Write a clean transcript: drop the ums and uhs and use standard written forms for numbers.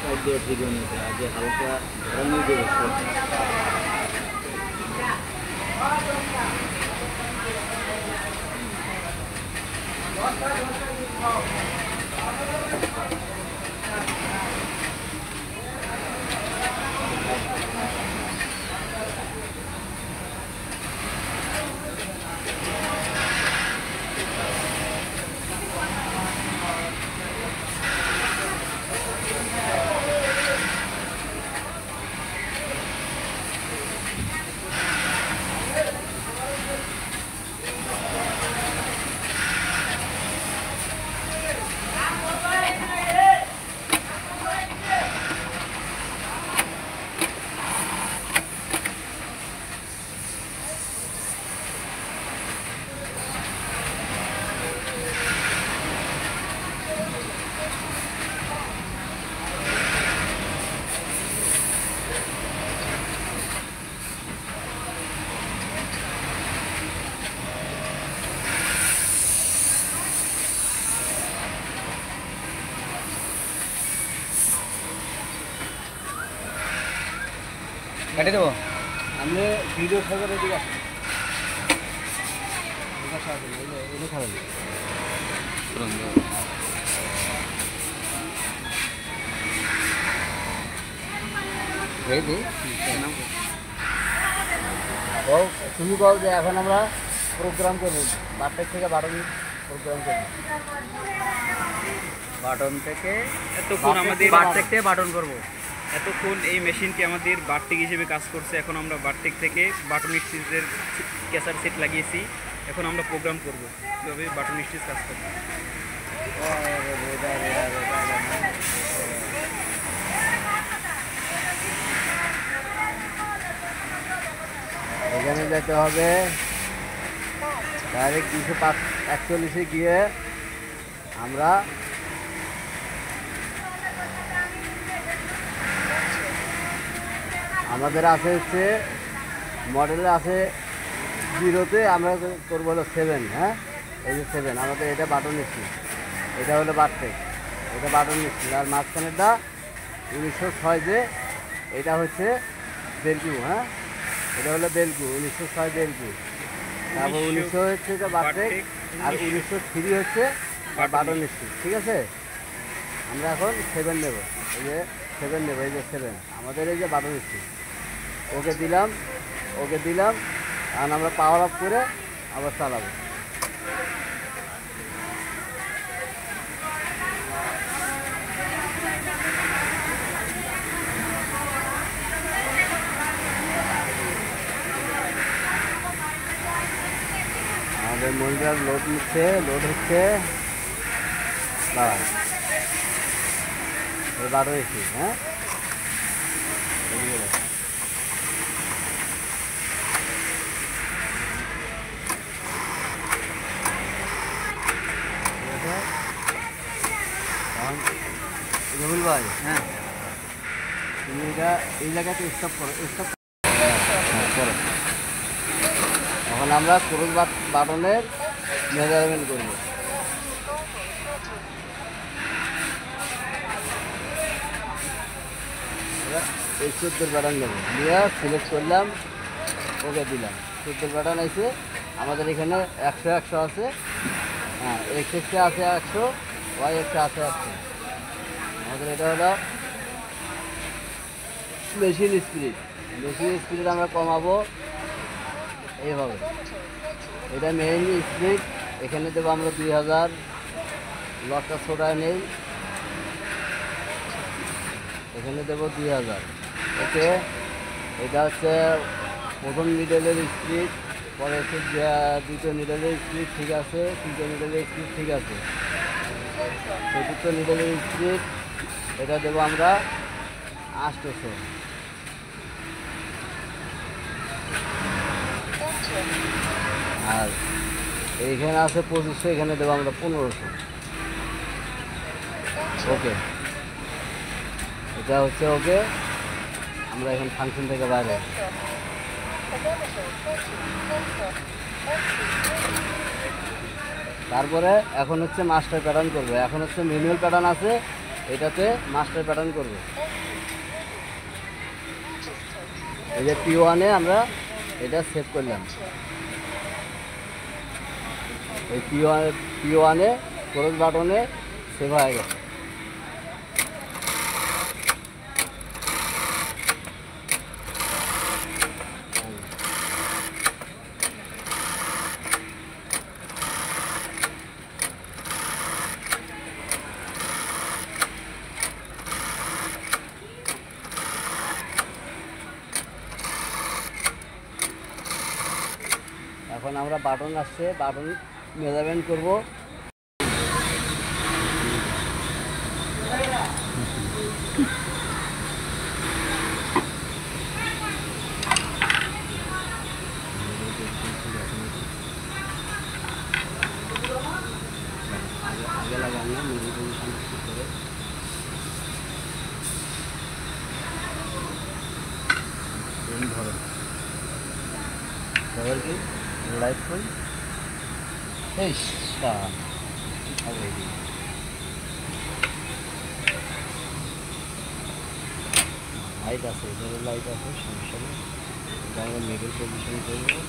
Side দিয়ে ঠিক হয়ে আগে হালকা রানি দিয়ে কেটে দেবো আমি ভিডিও খবর দিকে তুমি বল যে এখন আমরা প্রোগ্রাম করবো 12 থেকে 12 মিনিট প্রোগ্রাম করবো বাটন থেকে এতক্ষণ আমাদের বাটন করব এতক্ষণ এই মেশিনটি আমাদের বারটেক হিসেবে কাজ করছে। এখন আমরা বারটেক থেকে বাটন স্টিচের ক্যাসার সেট লাগিয়েছি। এখন আমরা প্রোগ্রাম করব কীভাবে বাটন স্টিচ কাজ করবে। এখানে যেতে হবে ডাইরেক্ট 241 গিয়ে আমরা আমাদের আছে হচ্ছে মডেলে আছে 0-তে আমরা করবো হলো 7। হ্যাঁ, এই যে 7 আমাদের এটা বাটন স্টিচ, এটা হলো বারটেক, এটা বাটন স্টিচ। আর মাঝখানেরটা 1906 যে এটা হচ্ছে বেলকু। হ্যাঁ, এটা হলো বেলকু 1906 বেলকু। তারপর 1900 হচ্ছে এটা বারটেক আর 1903 হচ্ছে বাটন স্টিচ। ঠিক আছে, আমরা এখন 7 নেব। এই যে 7 নেব, এই যে 7 আমাদের এই যে বাটন স্টিচ। ওকে দিলাম কারণ আমরা পাওয়ার অফ করে আবার চালাবো। আমাদের মনিটর লোড হচ্ছে বারো এসি। হ্যাঁ, রবিল ভাই, হ্যাঁ তুমি এটা এই জায়গাতে স্টপ করো। করো। এখন আমরা ক্রস বাটনের মেজারমেন্ট করব। এই 14 বাটন নেব, নিয়ে সিলেক্ট করলাম, ওকে দিলাম। 14 বাটন আছে আমাদের এখানে 100 আছে। হ্যাঁ, এক্সে আছে 100, ওয়াই এক্সে আছে 100। আমাদের এটা হলো মেশিন স্পিড আমরা কমাবো এইভাবে। এটা মেইন স্পিড, এখানে দেবো আমরা 2000। লকটা ছোটায় নেই, এখানে দেবো 2000। ওকে, এটা হচ্ছে প্রথম নিডেলের স্পিড, পরে হচ্ছে দ্বিতীয় নিডেলের স্পিড ঠিক আছে, তৃতীয় নিডেলের স্পিড ঠিক আছে, চতুর্থ নিডেলের স্পিড এটা দেবো আমরা 800। আর এইখানে আছে 2500, এখানে দেবো আমরা 1500। ওকে, এটা হচ্ছে ওকে। আমরা এখন ফাংশন থেকে বাইরে। তারপরে এখন হচ্ছে মাস্টার প্যাটার্ন করবো। এখন হচ্ছে ম্যানুয়াল প্যাটার্ন আছে, এটাতে মাস্টার প্যাটার্ন করব। এই যে P1-এ আমরা এটা সেভ করলাম, এই P1-এ ক্রস বাটনে সেভ হয়ে গেছে। এখন আমরা বাটন আসছে, বাটন মেজারমেন্ট করব। আগে লাগান না, মিডিল পজিশন করে ধরো খবর কি লাইট ফুল এই লাইট আছে, এখানে লাইট আছে, সমস্যা নেই। আমরা মিডিল পজিশন করবো।